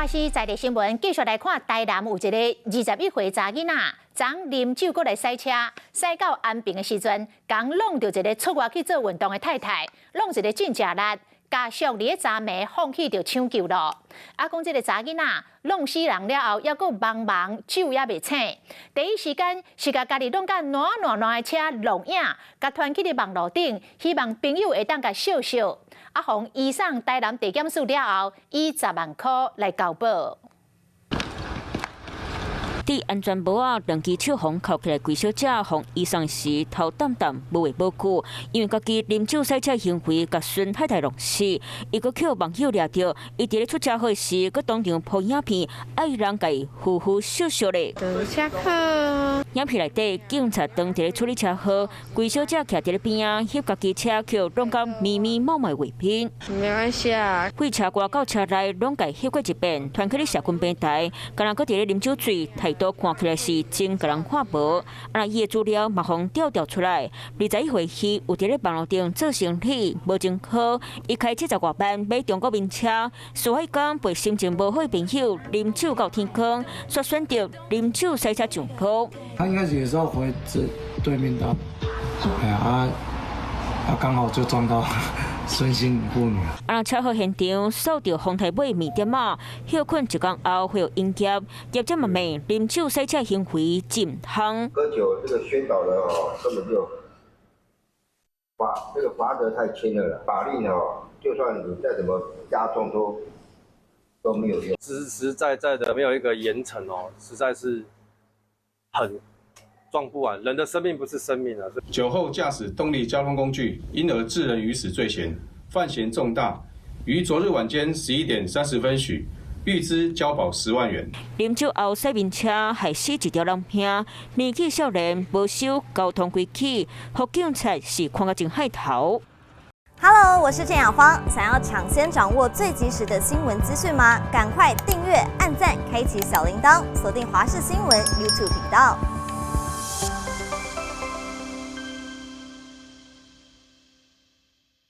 华视在地新闻继续来看，台南有一个21岁查囡仔，昨啉酒过来赛车，赛到安平的时阵，刚弄到一个出外去做运动的太太，弄一个真正力，家属伫咧昨暝放弃着抢救咯。讲这个查囡仔弄死人了后，还佫茫酒也未醒，第一时间是甲家己弄甲烂的车录影，甲传去咧网络顶，希望朋友会当甲笑笑。从移送台南地检署了后，以10万块来交保。伫安全帽啊，两支手红扣起来，贵小姐互移送时头淡淡无话无句，因为家己啉酒赛车行为，甲孙太太弄死。伊佫叫网友掠着，伊伫咧出车祸时，佫当场拍影片，爱人甲伊呼呼笑笑咧。车祸。影片内底，警察当伫咧处理车祸，贵小姐徛伫咧边啊，翕家己车桥弄到密密麻麻画面。没关系啊。废车挂到车内，拢甲翕过一遍，传去咧社群平台，敢若佫伫咧啉酒醉，态度看起来是真甲人看无。伊的资料嘛互调出来，21岁时有伫咧网络顶做生意，无真好。伊开70外万买中国名车，事后讲陪心情无好的朋友啉酒到天光，却选择啉酒赛车上坡。他应该是有时候回对面的，刚好就撞到孙姓妇女。车祸现场扫到丰台尾面店啊，休困1天后会有应业，业者嘛骂啉酒赛车行为禁行。喝酒这个宣导的根本就罚则太轻了啦，法令就算你再怎么加重都没有用。实在的没有一个严惩实在是很撞不完。人的生命不是生命啊！酒后驾驶动力交通工具，因而致人于死罪嫌，犯嫌重大。于昨日晚间11点30分许，预支交保10万元。啉酒后驶面车，害死一条人命，年纪少年无守交通规矩，互警察是看个真害头。Hello， 我是郑雅芳。想要抢先掌握最及时的新闻资讯吗？赶快订阅、按赞、开启小铃铛，锁定华视新闻 YouTube 频道。